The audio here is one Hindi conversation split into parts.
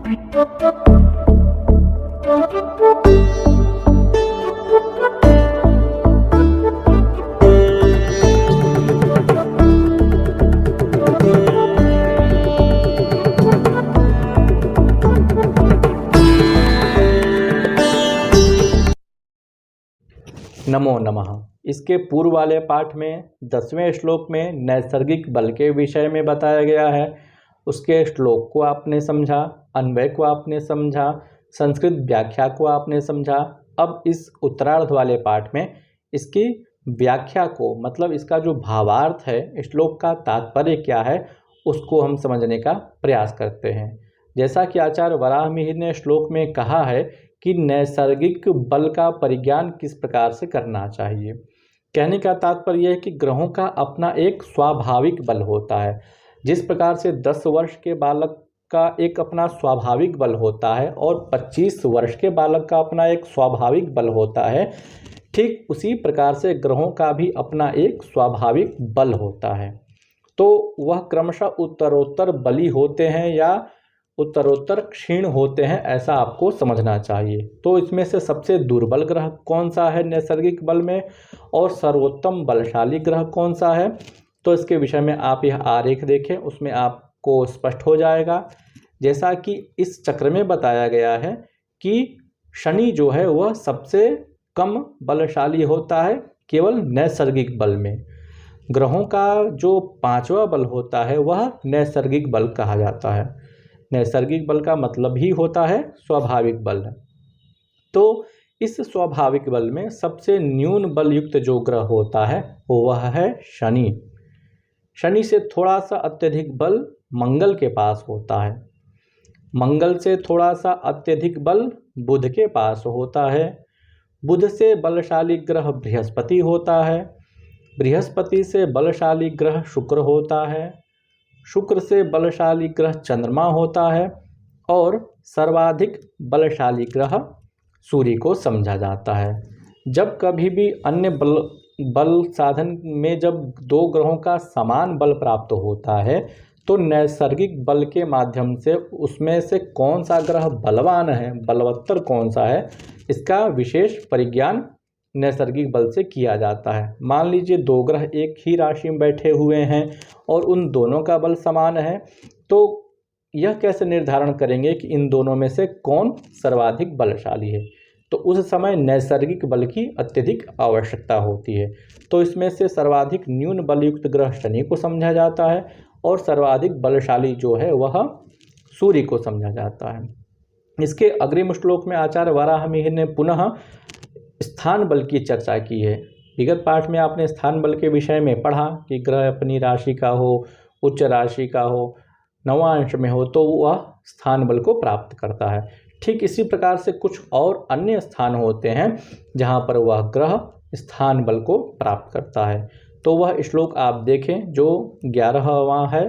नमो नमः। इसके पूर्व वाले पाठ में 10वें श्लोक में नैसर्गिक बल के विषय में बताया गया है। उसके श्लोक को आपने समझा, अन्वय को आपने समझा, संस्कृत व्याख्या को आपने समझा। अब इस उत्तरार्ध वाले पाठ में इसकी व्याख्या को, मतलब इसका जो भावार्थ है, श्लोक का तात्पर्य क्या है, उसको हम समझने का प्रयास करते हैं। जैसा कि आचार्य वराह मिहिर ने श्लोक में कहा है कि नैसर्गिक बल का परिज्ञान किस प्रकार से करना चाहिए। कहने का तात्पर्य है कि ग्रहों का अपना एक स्वाभाविक बल होता है। जिस प्रकार से 10 वर्ष के बालक का एक अपना स्वाभाविक बल होता है और 25 वर्ष के बालक का अपना एक स्वाभाविक बल होता है, ठीक उसी प्रकार से ग्रहों का भी अपना एक स्वाभाविक बल होता है। तो वह क्रमशः उत्तरोत्तर बली होते हैं या उत्तरोत्तर क्षीण होते हैं, ऐसा आपको समझना चाहिए। तो इसमें से सबसे दुर्बल ग्रह कौन सा है नैसर्गिक बल में, और सर्वोत्तम बलशाली ग्रह कौन सा है, तो इसके विषय में आप यह आरेख देखें, उसमें आपको स्पष्ट हो जाएगा। जैसा कि इस चक्र में बताया गया है कि शनि जो है वह सबसे कम बलशाली होता है केवल नैसर्गिक बल में। ग्रहों का जो 5वां बल होता है वह नैसर्गिक बल कहा जाता है। नैसर्गिक बल का मतलब ही होता है स्वाभाविक बल। तो इस स्वाभाविक बल में सबसे न्यून बल युक्त जो ग्रह होता है वह है शनि। शनि से थोड़ा सा अत्यधिक बल मंगल के पास होता है। मंगल से थोड़ा सा अत्यधिक बल बुध के पास होता है। बुध से बलशाली ग्रह बृहस्पति होता है। बृहस्पति से बलशाली ग्रह शुक्र होता है। शुक्र से बलशाली ग्रह चंद्रमा होता है और सर्वाधिक बलशाली ग्रह सूर्य को समझा जाता है। जब कभी भी अन्य बल साधन में जब 2 ग्रहों का समान बल प्राप्त होता है तो नैसर्गिक बल के माध्यम से उसमें से कौन सा ग्रह बलवान है, बलवत्तर कौन सा है, इसका विशेष परिज्ञान नैसर्गिक बल से किया जाता है। मान लीजिए 2 ग्रह एक ही राशि में बैठे हुए हैं और उन दोनों का बल समान है, तो यह कैसे निर्धारण करेंगे कि इन दोनों में से कौन सर्वाधिक बलशाली है। तो उस समय नैसर्गिक बल की अत्यधिक आवश्यकता होती है। तो इसमें से सर्वाधिक न्यून बलयुक्त ग्रह शनि को समझा जाता है और सर्वाधिक बलशाली जो है वह सूर्य को समझा जाता है। इसके अग्रिम श्लोक में आचार्य वराह मिहिर ने पुनः स्थान बल की चर्चा की है। विगत पाठ में आपने स्थान बल के विषय में पढ़ा कि ग्रह अपनी राशि का हो, उच्च राशि का हो, नवांश में हो, तो वह स्थान बल को प्राप्त करता है। ठीक इसी प्रकार से कुछ और अन्य स्थान होते हैं जहाँ पर वह ग्रह स्थान बल को प्राप्त करता है। तो वह श्लोक आप देखें जो 11वां है,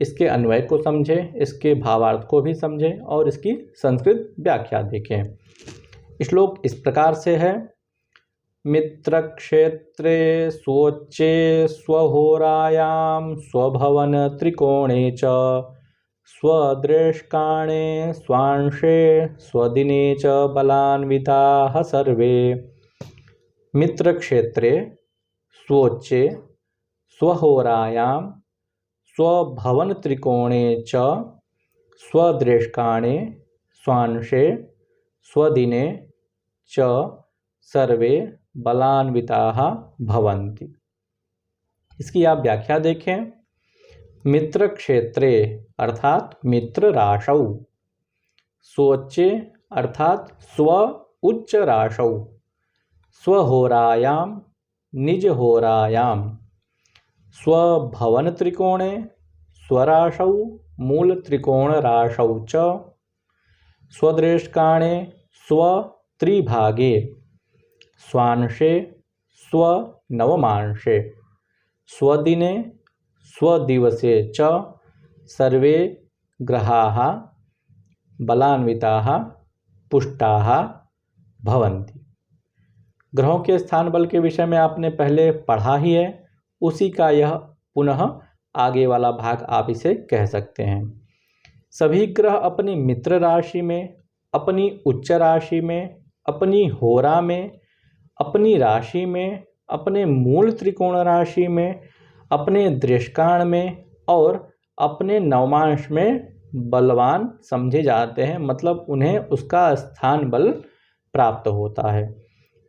इसके अन्वय को समझें, इसके भावार्थ को भी समझें और इसकी संस्कृत व्याख्या देखें। श्लोक इस प्रकार से है। मित्र क्षेत्रे स्वोच्चे स्वहोरायां स्वभवन त्रिकोणे च स्वदृष्काणे स्वांशे स्वदिने च बलान्विताः सर्वे। मित्र क्षेत्रे स्वोच्चे स्वहोरायां स्वभवन त्रिकोणे च स्वदृष्काणे स्वांशे स्वदिने च सर्वे बलान्विताः भवन्ति। इसकी आप व्याख्या देखें। मित्र क्षेत्रे अर्थात मित्र राशौ, स्वोच्चे अर्थात स्व उच्च राशौ, स्वहोरायां निज होरायां, स्वभवन त्रिकोणे स्वराशौ मूल त्रिकोण राशौ च, स्वदृष्काणे स्वत्रिभागे, स्वांशे स्वनवमांशे, स्वदिने स्वदिवसे च सर्वे ग्रहाः बलान्विताः पुष्टाः भवन्ति। ग्रहों के स्थान बल के विषय में आपने पहले पढ़ा ही है, उसी का यह पुनः आगे वाला भाग आप इसे कह सकते हैं। सभी ग्रह अपनी मित्र राशि में, अपनी उच्च राशि में, अपनी होरा में, अपनी राशि में, अपने मूल त्रिकोण राशि में, अपने दृष्काण में और अपने नवमांश में बलवान समझे जाते हैं, मतलब उन्हें उसका स्थान बल प्राप्त होता है।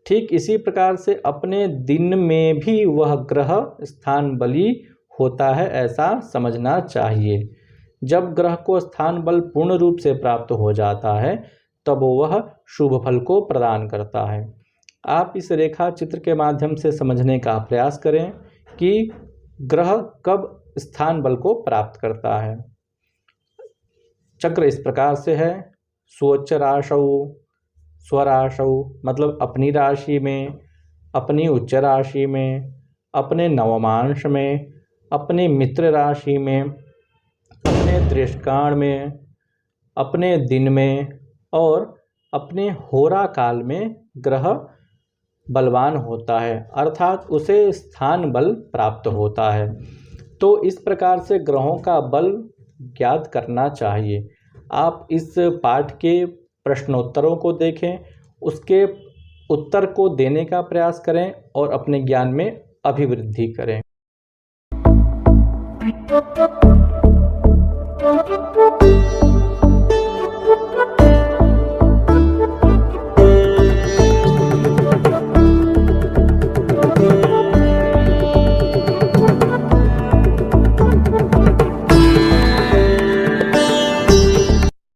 ठीक इसी प्रकार से अपने दिन में भी वह ग्रह स्थान बली होता है, ऐसा समझना चाहिए। जब ग्रह को स्थान बल पूर्ण रूप से प्राप्त हो जाता है तब वह शुभ फल को प्रदान करता है। आप इस रेखा चित्र के माध्यम से समझने का प्रयास करें कि ग्रह कब स्थान बल को प्राप्त करता है। चक्र इस प्रकार से है, स्वोच्च राशौ, स्वराशौ मतलब अपनी राशि में, अपनी उच्च राशि में, अपने नवमांश में, अपनी मित्र राशि में, अपने दृष्काण में, अपने दिन में और अपने होरा काल में ग्रह बलवान होता है, अर्थात उसे स्थान बल प्राप्त होता है। तो इस प्रकार से ग्रहों का बल ज्ञात करना चाहिए। आप इस पाठ के प्रश्नोत्तरों को देखें, उसके उत्तर को देने का प्रयास करें और अपने ज्ञान में अभिवृद्धि करें।